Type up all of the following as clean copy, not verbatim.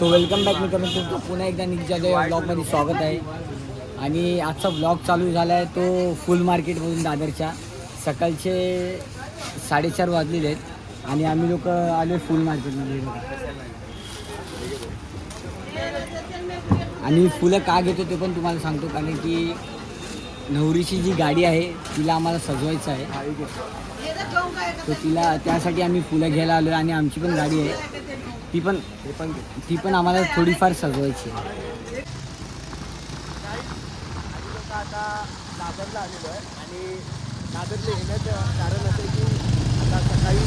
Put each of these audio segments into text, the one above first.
So welcome back मित्रांनो, तुमचं पुन्हा एकदा निघाले ब्लॉगमध्ये स्वागत आहे. आणि आजचा ब्लॉग चालू झाला आहे तो फुल मार्केटमधून दादरच्या. सकाळचे 4:30 वाजलेले आहेत आणि आम्ही लोक आलो फुल मार्केटमध्ये. आणि फुलं का घेतो ते पण तुम्हाला सांगतो, कारण की नवरीची जी गाडी आहे तिला आम्हाला सजवायचं आहे. तर तिला त्यासाठी आम्ही फुलं घ्यायला आलो आणि आमची पण गाडी आहे ती पण आम्हाला थोडीफार सजवायची आहे. आता दादरला आलेलो आहे आणि दादरला येण्याचं कारण असं की आता सकाळी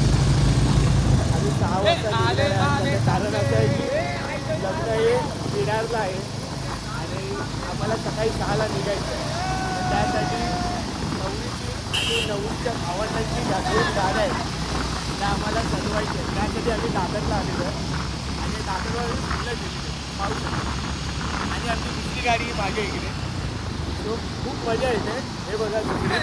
आम्ही 6 वाजता कारण असं आहे की लग्न हे विरारला आहे आणि आम्हाला सकाळी 6ला निघायचं आहे. त्यासाठी नवरीची आणि नवरीच्या भावंडांची दोन गाड्या आहेत त्या आम्हाला सजवायच्या आहेत. त्यासाठी आम्ही दादरला आलेलो आहे आणि दादरवर फुलं गेलेली पाऊस आणि आमची दुसरी गाडी मागे इकडे. तो खूप मजा येते. हे बघा तिकडे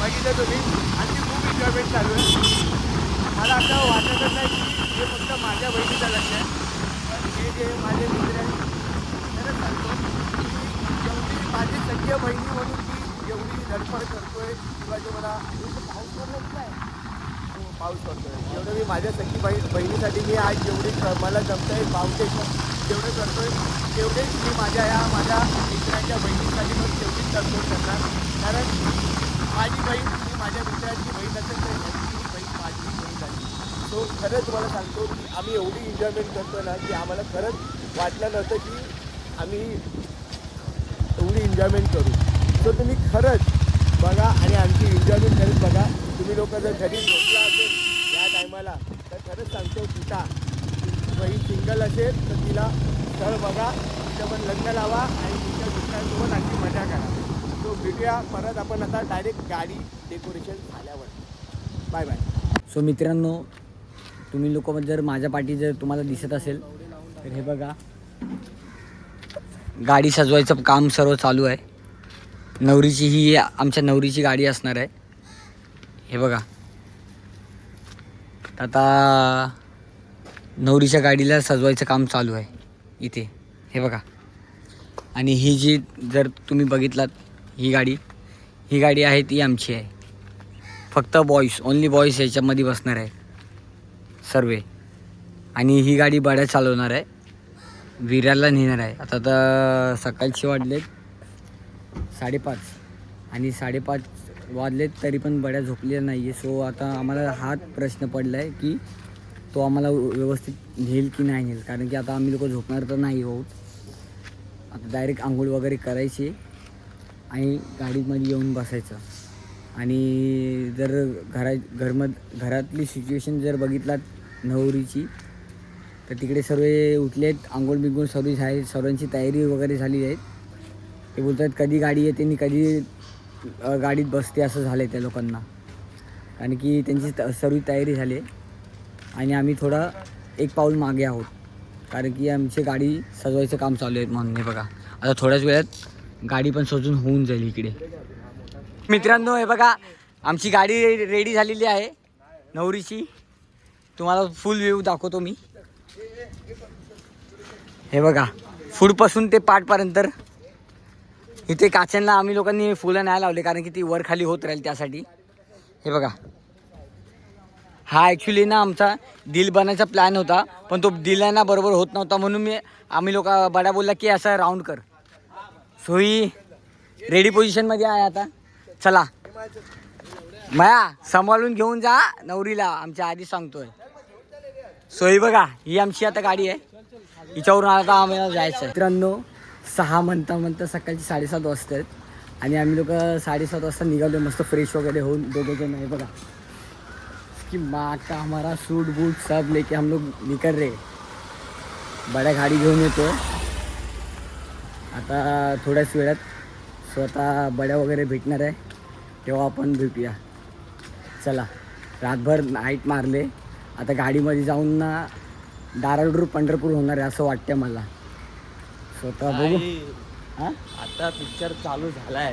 बघितलं तुम्ही आणि ती खूप एन्जॉयमेंट चालू आहे. मला असं वाटतच नाही की हे फक्त माझ्या बहिणीचं लक्ष आहे, पण हे जे माझे मित्र आहेत खरंच सांगतो जेवढी माझी सगळ्या बहिणी म्हणून मी एवढी धडपड करतोय किंवा जे मला पाऊस पडत नाही पाऊस पडतोय एवढं मी माझ्या सगळी बहिणीसाठी मी आज जेवढी मला जमतं आहे फाउंडेशन जेवढं करतोय तेवढेच मी माझ्या मित्रांच्या बहिणीसाठी पण तेवढीच तडजोड करणार. कारण माझी बहीण ही माझ्या मित्रांची बहीण असेल तर ह्यांची बहीण माझी बहीण झाली. सो खरंच तुम्हाला सांगतो की आम्ही एवढी एन्जॉयमेंट करतो ना की आम्हाला खरंच वाटलं नव्हतं की आम्ही एवढी एन्जॉयमेंट करू. सो तुम्ही खरंच बघा आणि आमची एन्जॉयमेंट करत बघा. तुम्ही लोक जर घरी झोपला असेल या टायमाला तर खरंच सांगतो तिचा बहीण सिंगल असेल तर तिला स्थळ बघा, तिचं पण लग्न लावा आणि तिच्या दुसऱ्यांसोबत आणखी मजा करा. तो भेटूया परत आपण आता डायरेक्ट गाडी डेकोरेशन झाल्यावर. Bye bye. सो मित्रांनो, तुम्ही लोक जर माझ्या पाठी जर तुम्हाला दिसत असेल तर हे बघा गाडी सजवायचं काम सर्व चालू आहे. नवरीची ही आमच्या नवरीची गाडी असणार आहे. हे बघा आता नवरीच्या गाडीला सजवायचं काम चालू आहे इथे. हे बघा आणि ही जी जर तुम्ही बघितलात ही गाडी आहे ती आमची आहे. फक्त बॉईस ओन्ली बॉईस याच्यामध्ये बसणार आहे सर्व. आणि ही गाडी बड्या चालवणार आहे, विरारला नेणार आहे. आता तर सकाळचे वाजलेत 5:30 आणि 5:30 वाजलेत तरी पण बड्या झोपलेल्या नाही आहे. सो आता आम्हाला हाच प्रश्न पडला आहे की तो आम्हाला व्यवस्थित नेईल की नाही नेईल, कारण की आता आम्ही लोक झोपणार तर नाही आहोत. आता डायरेक्ट आंघोळ वगैरे करायची आणि गाडीमध्ये येऊन बसायचं. आणि जर घरातली सिच्युएशन जर बघितलात नवरीची तर तिकडे सर्व उठलेत, आंघोळ बिंघोळ सर्व झाली, सर्वांची तयारी वगैरे झाली आहे. ते बोलतात कधी गाडी येते आणि कधी गाडीत बसते असं झालं आहे त्या लोकांना, कारण की त्यांची सर्व तयारी झाली आहे. आणि आम्ही थोडा एक पाऊल मागे आहोत कारण की आमची गाडी सजवायचं काम चालू आहे म्हणून. हे बघा आता थोड्याच वेळात गाडी पण सजून होऊन जाईल इकडे. मित्रांनो हे बघा आमची गाडी रेडी झालेली आहे नवरीची. तुम्हाला फुल व्ह्यू दाखवतो मी. हे बघा फूडपासून ते पाठपर्यंत इथे काचांना आम्ही लोकांनी फुलं नाही लावले कारण की ती वर खाली होत राहील त्यासाठी. हे बघा हा ॲक्च्युली ना आमचा दिल बनायचा प्लॅन होता, पण तो दिलाना बरोबर होत नव्हता म्हणून आम्ही लोक बड्या बोलला की असं राऊंड कर. सो ही रेडी पोझिशनमध्ये आहे आता. चला माया सांभाळून घेऊन जा नवरीला आमच्या आधी सांगतोय. सो ही बघा ही आमची आता गाडी आहे, हिच्यावरून आता आम्हाला जायचं आहे. मित्रांनो 6 म्हणता सकाळची 7:30 वाजता आहेत आणि आम्ही लोक 7:30 वाजता निघालो मस्त फ्रेश वगैरे होऊन दोघंजण. आहे बघा कि माँ का हमारा सूट बूट सब लेके हम लोग निकल रहे. बड्या गाडी घेऊन येतो आता थोड्याच वेळात. स्वतः बड्या वगैरे भेटणार आहे तेव्हा आपण भेटूया. चला रातभर नाईट मारले, आता गाडीमध्ये जाऊन ना दाराडूर पंढरपूर होणार आहे असं वाटतं मला. स्वतः बघू. हां आता पिक्चर चालू झाला आहे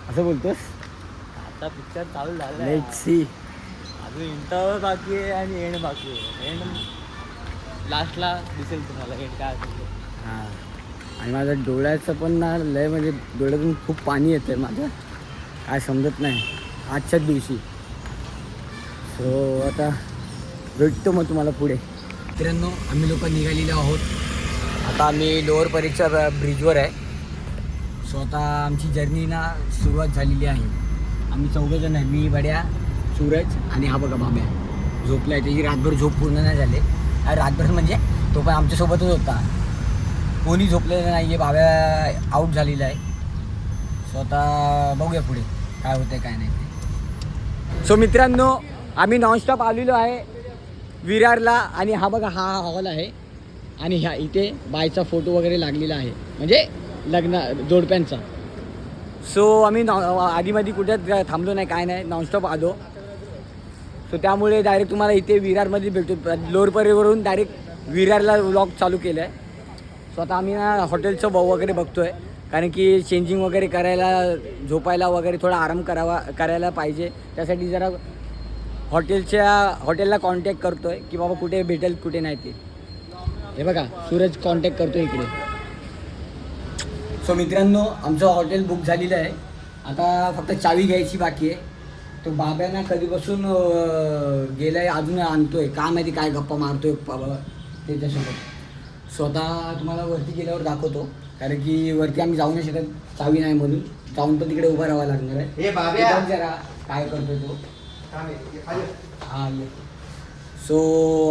असं बोलतोस? आता पिक्चर चालू झालं लेट सी. अजून इंटरव्हल बाकी आहे आणि एंड बाकी आहे. एंड लास्टला दिसेल तुम्हाला एंड काय असेल ते. हां. आणि माझं डोळ्याचं पण ना लय म्हणजे डोळ्यातून खूप पाणी येतं आहे माझं, काय समजत नाही आजच्याच दिवशी. सो आता भेटतो मग तुम्हाला पुढे. मित्रांनो आम्ही लोक निघालेलो आहोत. आता आम्ही लोअर परीक्षा ब्रिजवर आहे. सो आता आमची जर्नी ना सुरुवात झालेली आहे. आम्ही चौघंजण आहे, मी, बड्या, सूरज आणि हा बघा बाब्या झोपला आहे. त्याची रातभर झोप पूर्ण नाही झाली. रातभर म्हणजे तो पण आमच्यासोबतच होता. कोणी झोपलेलं नाही आहे. बाब्या आऊट झालेला आहे. सो आता बघूया पुढे काय होतं आहे काय नाही ते. सो मित्रांनो आम्ही नॉनस्टॉप आलेलो आहे विरारला. आणि हा बघा हा हॉल आहे. आणि ह्या इथे बायचा फोटो वगैरे लागलेला आहे, म्हणजे लग्न जोडप्यांचा. सो आम्ही आधीमध्ये कुठे थांबलो नाही काय नाही, नॉनस्टॉप आलो. सो त्यामुळे डायरेक्ट तुम्हाला इथे विरारमध्ये भेटतो. लोअरपरीवरून डायरेक्ट विरारला व्लॉग चालू केलं आहे. सो आता आम्ही ना हॉटेलचं वगैरे बघतो आहे, कारण की चेंजिंग वगैरे करायला, झोपायला वगैरे थोडा आराम करायला पाहिजे. त्यासाठी जरा हॉटेलला कॉन्टॅक्ट करतो आहे की बाबा कुठे भेटेल कुठे नाही ते. हे बघा सूरज कॉन्टॅक्ट करतो इकडे. सो मित्रांनो आमचं हॉटेल बुक झालेलं आहे. आता फक्त चावी घ्यायची बाकी आहे. तो बाब्याना कधीपासून गेला आहे, अजून आणतोय काय माहिती काय गप्पा मारतोय त्याच्यासोबत. सो आता तुम्हाला वरती गेल्यावर दाखवतो, कारण की वरती आम्ही जाऊ नाही शकत, चावी नाही म्हणून. जाऊन पण तिकडे उभं राहावं लागणार आहे. हे बाब्या जरा काय करतोय तो. हां ये. सो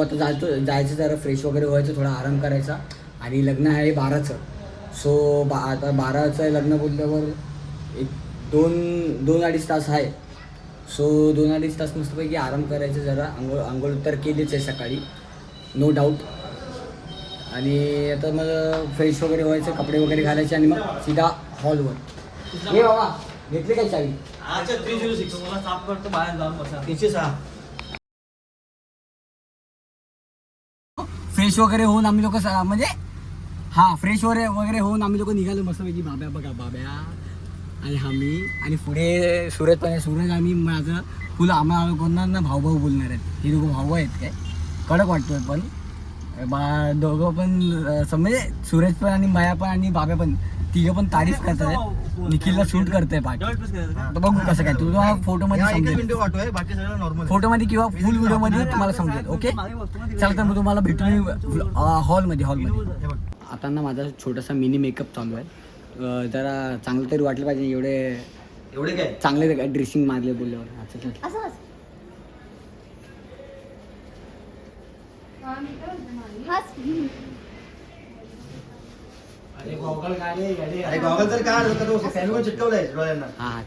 आता जायचं जरा फ्रेश वगैरे व्हायचं, थोडा आराम करायचा. आणि लग्न आहे 12चं. सो आता 12चं लग्न बोलल्यावर एक 2-2.5 तास आहे. सो 2-2.5 तास मस्तपैकी आराम करायचं जरा. आंघोळ तर केलीच आहे सकाळी, नो डाऊट. आणि आता मग फ्रेश वगैरे व्हायचं, कपडे वगैरे घालायचे आणि मग सीधा हॉलवर. हे बाबा घेतली काय चावी? अच्छा 306 मला साफ करतो बाहेर जाऊन बसा. 306. फ्रेश वगैरे होऊन आम्ही लोक म्हणजे फ्रेश वगैरे होऊन आम्ही लोक निघालो मस्तपैकी. बाब्या बघा, बाब्या आणि मी आणि पुढे सूरज पण आहे. सूरज आणि माझं फुल आम्हाला कोणाला भाऊ बोलणार आहेत. हे दोघं भाऊ आहेत काय, कडक वाटतोय. पण दोघं पण म्हणजे सूरज पण आणि माया पण आणि बाब्या पण तिघं पण तारीफ करत आहेत. निखिलला शूट करतोय पाठ. तर बघू कसं काय तुम्हाला फोटोमध्ये समजेल, फोटोमध्ये किंवा फुल व्हिडिओमध्ये तुम्हाला समजेल. ओके चला तर मग तुम्हाला भेटून हॉलमध्ये. आता ना माझा छोटासा मिनी मेकअप चालू आहे. जरा चांगलं तरी वाटलं पाहिजे. एवढे काय चांगले ड्रेसिंग मारले बोलल्यावर. अच्छा अरे गॉगल तर काढ, तो सॅनिटायझर चिटकवलाय डोळ्यांना. हां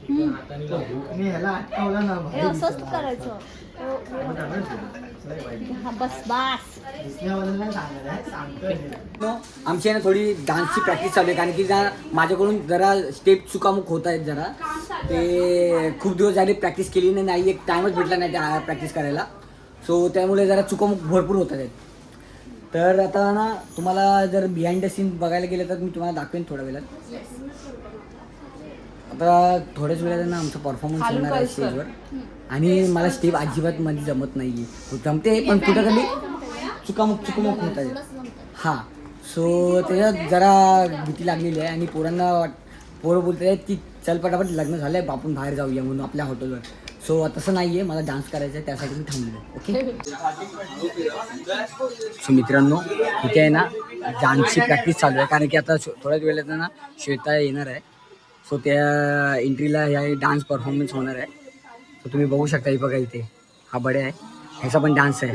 मी ह्याला अटकवला ना भाई. असंच करायचं. बस आमची आहे ना थोडी डान्सची प्रॅक्टिस चालू आहे, कारण की माझ्याकडून जरा स्टेप चुकामुक होत आहेत जरा. ते खूप दिवस झाले प्रॅक्टिस केली नाही, एक टाईमच भेटला नाही त्या प्रॅक्टिस करायला. सो त्यामुळे जरा चुकामुक भरपूर होत आहेत. तर आता ना तुम्हाला जर बिहाइंड द सीन बघायला गेलं तर मी तुम्हाला दाखवेन थोड्या वेळात. आता थोड्याच वेळात ना आमचा परफॉर्मन्स होणार आहे स्टेजवर. आणि मला स्टेप अजिबात मध्ये जमत नाही आहे, जमते पण कुठं कधी चुकामुक होत आहे. हां सो त्याच्यात जरा भीती लागलेली आहे. आणि पोरं बोलत आहेत की चल पटापट लग्न झालं आहे, आपण बाहेर जाऊया म्हणून आपल्या हॉटेलवर. सो तसं नाही आहे, मला डान्स करायचा आहे, त्यासाठी मी थांबलो. ओके सो मित्रांनो इथे आहे ना डान्सची प्रॅक्टिस चालू आहे, कारण की आता थोड्याच वेळात ना श्वेता येणार आहे. सो त्या एंट्रीला ह्या डान्स परफॉर्मन्स होणार आहे. तर तुम्ही बघू शकता. ही बघा इथे हा बडे आहे, ह्याचा पण डान्स आहे.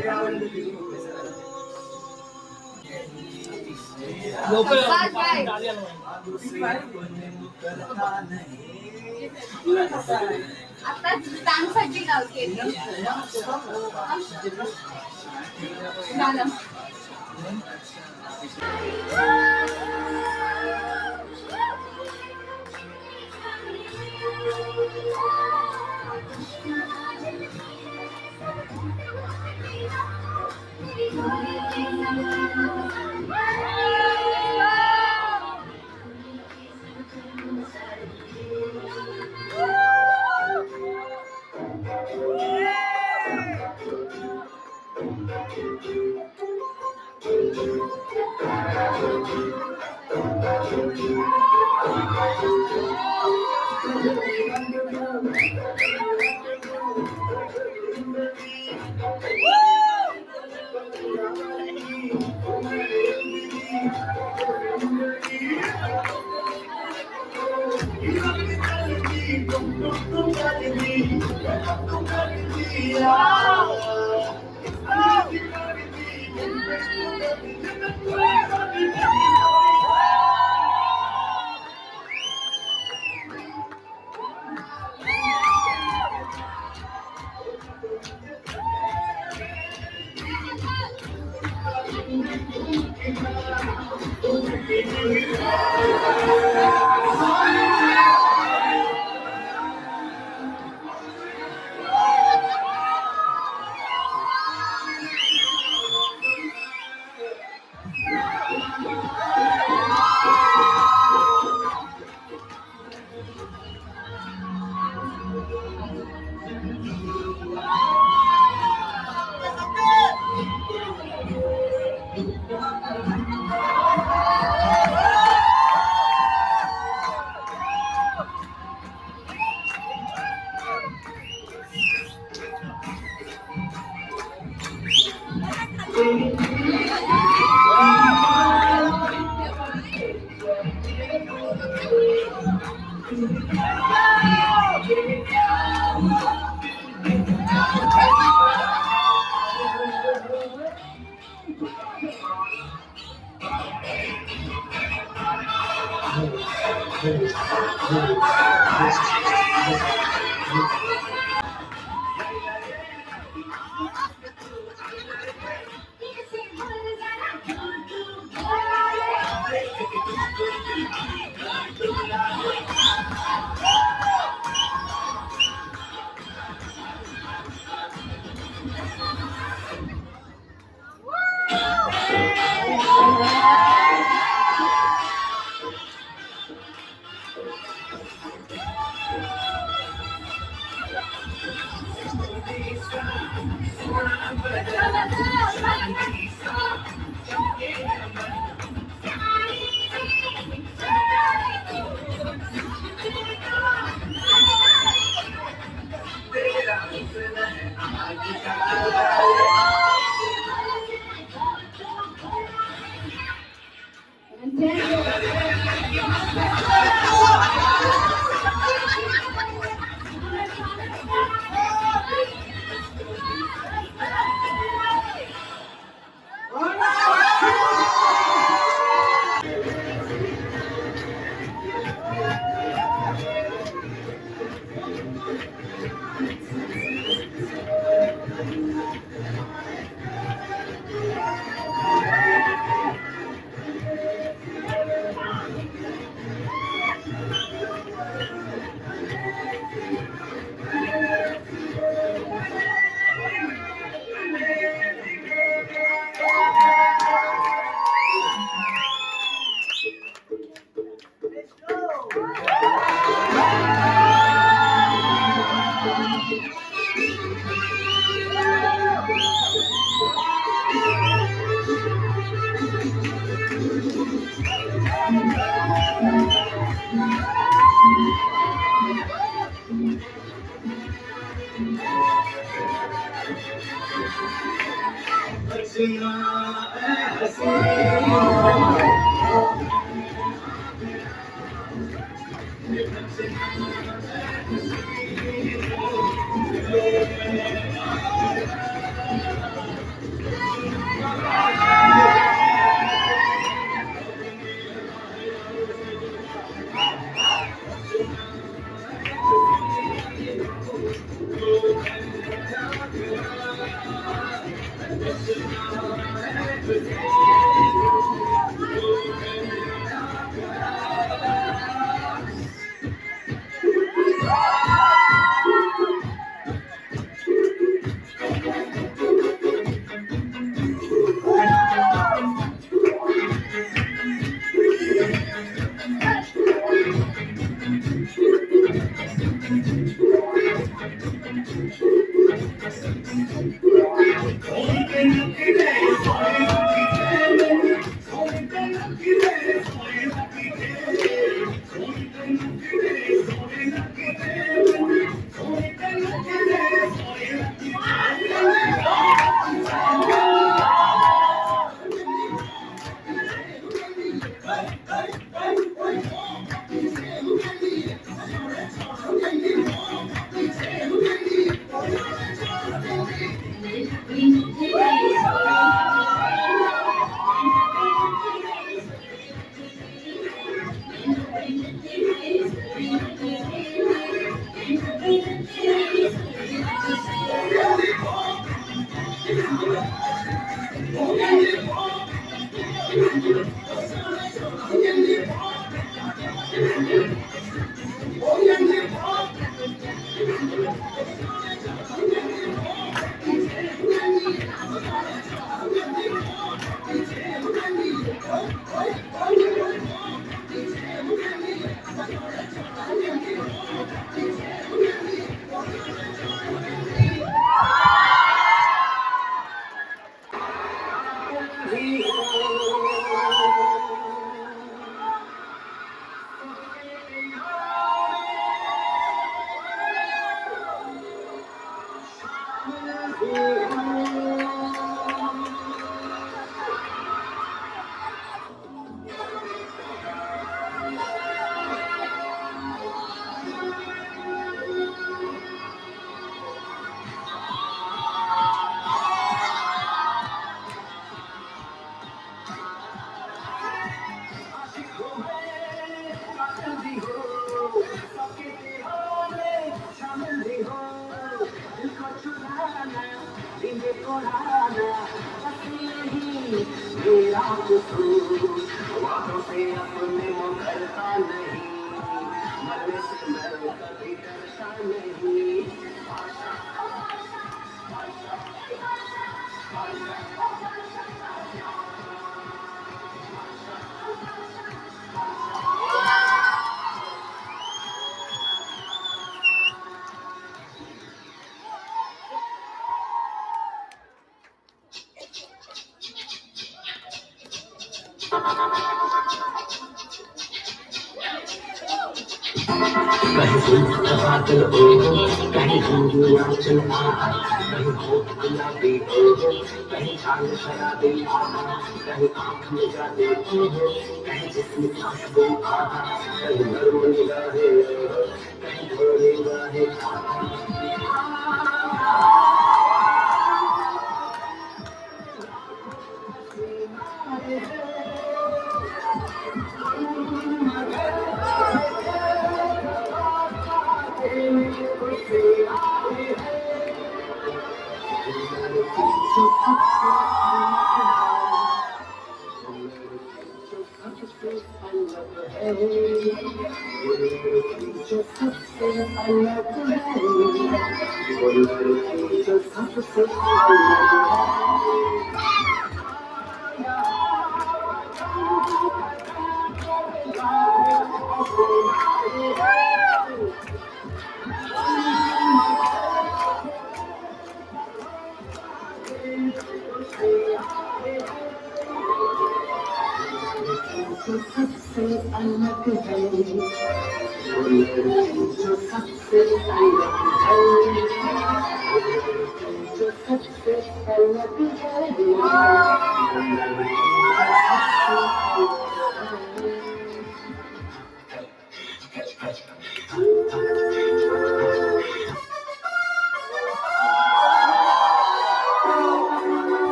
आता डान्ससाठी लावते.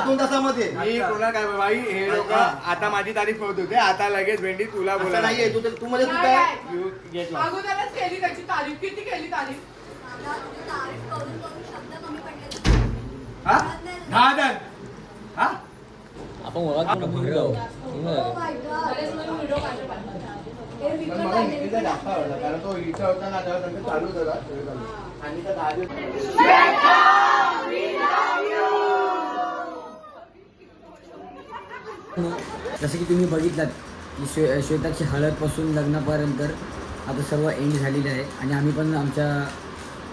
दोन तासामध्ये मी तुला काय बाई हे लोक आता माझी तारीख होत होते आता लगेच भेंडी तुला बोला नाहीये तू मध्ये तू काय अगोदरच केली त्याची तारीफ किती केली तारीफ हा 10,000 हा आपण ओळख भरव मला इकडे जास्त आवडला कारण तो इथं होता ना तेव्हा त्यांचं चालू होतं आणि त्या 10 दिवस जसं की तुम्ही बघितलात की श्वेताची हळदपासून लग्नापर्यंत आता सर्व एंड झालेलं आहे आणि आम्ही पण आमच्या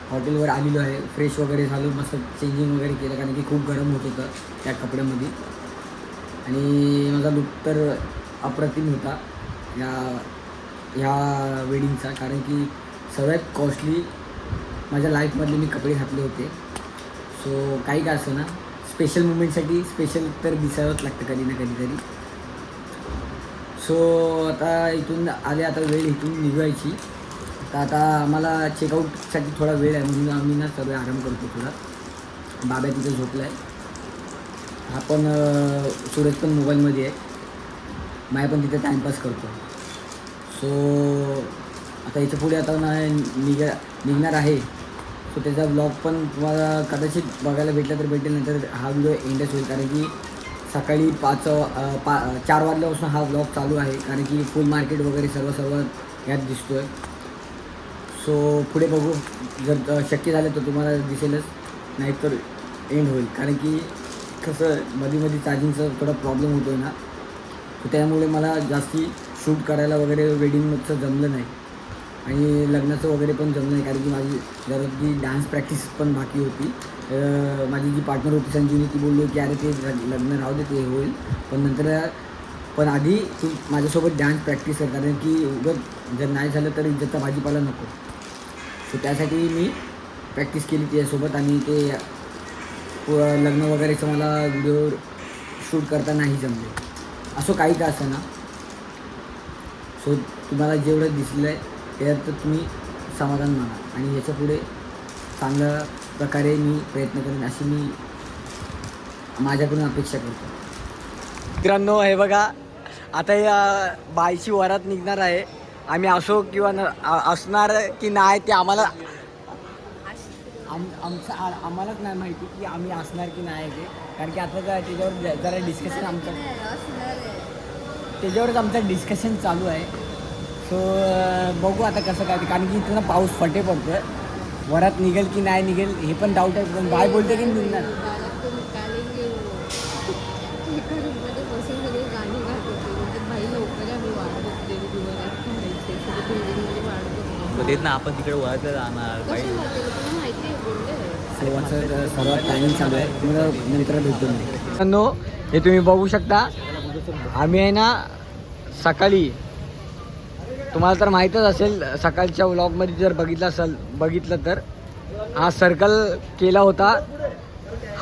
हॉटेलवर आलेलो आहे. फ्रेश वगैरे झालो, मस्त चेंजिंग वगैरे केलं कारण की खूप गरम होत होतं त्या कपड्यामध्ये आणि माझा लुक तर अप्रतिम होता ह्या वेडिंगचा कारण की सगळ्यात कॉस्टली माझ्या लाईफमधले मी कपडे घातले होते. सो काही का असं ना स्पेशल मुमेंटसाठी स्पेशल तर दिसावंच लागतं कधी ना कधीतरी. सो आता इथून आले, आता वेळ इथून निघायची. तर आता आम्हाला चेकआउटसाठी थोडा वेळ आहे म्हणून आम्ही ना सर्व आराम करतो थोडा. बाबा तिथे झोपला आहे, आपण सूरज पण मोबाईलमध्ये आहे, माय पण तिथे टाईमपास करतो. सो आता याच्या पुढे आता ना निघणार आहे. सो त्याचा ब्लॉग पण तुम्हाला कदाचित बघायला भेटला तर भेटेल, नंतर हा व्हिडिओ एंडच होईल कारण की सकाळी 4 वाजल्यापासून हा ब्लॉग चालू आहे कारण की फुल मार्केट वगैरे सर्व यात दिसतो आहे. सो पुढे बघू, जर शक्य झालं तर तुम्हाला दिसेलच, नाहीतर एंड होईल कारण की कसं मध्ये चार्जिंगचा थोडा प्रॉब्लेम होतो आहे ना, तर त्यामुळे मला जास्ती शूट करायला वगैरे वेडिंगचं जमलं नाही आणि लग्नाचं वगैरे पण जमलं नाही कारण की माझी जरा ती डान्स प्रॅक्टिस पण बाकी होती. माझी जी पार्टनर होती संजीवनी, ती बोलली की अरे ते लग्न राहू दे, ते होईल पण आधी तू माझ्यासोबत डान्स प्रॅक्टिस कर कारण की उगाच जर नाही झालं तर इज्जतचा भाजीपाला नको. सो त्यासाठी मी प्रॅक्टिस केली त्याच्यासोबत आणि ते लग्न वगैरेचं मला व्हिडिओ शूट करता नाही जमले. असं काही का असं ना. सो तुम्हाला जेवढं दिसलं आहे त्यात तुम्ही समाधान माना आणि याच्या पुढे चांगल्या प्रकारे मी प्रयत्न करेन अशी मी माझ्याकडून अपेक्षा करतो. मित्रांनो हे बघा, आता या बाईची वरात निघणार आहे. आम्ही असो किंवा असणार की नाही ते आम्हाला आम्हालाच नाही माहिती की आम्ही असणार की नाही ते, कारण की आता त्याच्यावर जरा डिस्कशन त्याच्यावरच आमचं डिस्कशन चालू आहे. सो बघू आता कसं काय ते, कारण की इथं ना पाऊस फटे पडतो आहे. वरात निघेल की नाही निघेल हे पण डाऊट आहे, पण बाय बोलते की निघणार. ना आपण तिकडे वळत जाणार सर्वात टायमिंग चालू आहे. तुम्हाला नंतर भेटतो मित्रांनो. हे तुम्ही बघू शकता, आम्ही आहे ना सकाळी, तुम्हाला तर माहीतच असेल सकाळच्या व्लॉगमध्ये जर बघितलं तर हा सर्कल केला होता.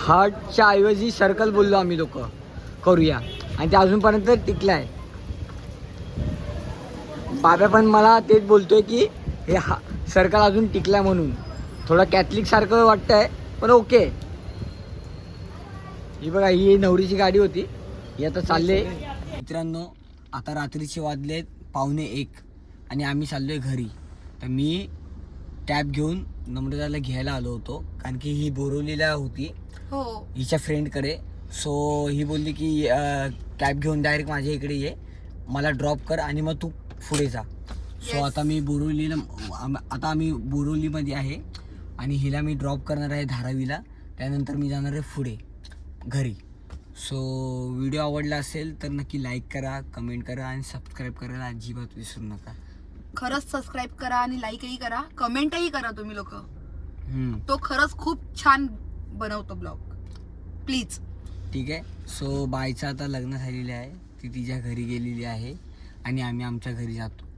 हार्टच्या ऐवजी सर्कल बोललो आम्ही लोक करूया आणि ते अजूनपर्यंत टिकलं आहे. बाबा पण मला तेच बोलतोय की हे सर्कल अजून टिकला म्हणून. थोडं कॅथलिक सारखं वाटतं आहे पण ओके. ही बघा, ही नवरीची गाडी होती, ही आता चालले. मित्रांनो आता रात्रीचे वाजले 1:45 आणि आम्ही चाललोय घरी. तर मी कॅब घेऊन नम्रताला घ्यायला आलो होतो, कारण की ही बोरिवलीला होती हो हिच्या फ्रेंडकडे. सो ही बोलली की कॅब घेऊन डायरेक्ट माझ्या इकडे ये, मला ड्रॉप कर आणि मग तू पुढे जा. So Yes. आता आम्ही बोरिवलीमध्ये आहे आणि हिला मी ड्रॉप करणार आहे धारावीला. त्यानंतर मी जाणार आहे पुढे घरी. सो व्हिडिओ आवडला असेल तर नक्की लाईक करा, कमेंट करा आणि सबस्क्राईब करायला अजिबात विसरू नका. खरंच सबस्क्राईब करा आणि लाईकही करा, कमेंटही करा तुम्ही लोक. हम्म, तो खरंच खूप छान बनवतो ब्लॉग. प्लीज. ठीक आहे. सो बायचं आता लग्न झालेलं आहे, ती तिच्या घरी गेलेली आहे आणि आम्ही आमच्या घरी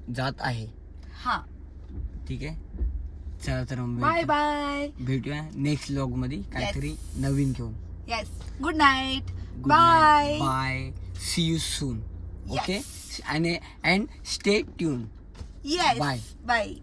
जात आहे. हा ठीक आहे. चला तर मग बाय बाय. भेटूया नेक्स्ट व्लॉगमध्ये काहीतरी नवीन घेऊन. Yes. Good night. Good bye. night. Bye. See you soon. Okay? Yes. And stay tuned. Yes. Bye. Bye.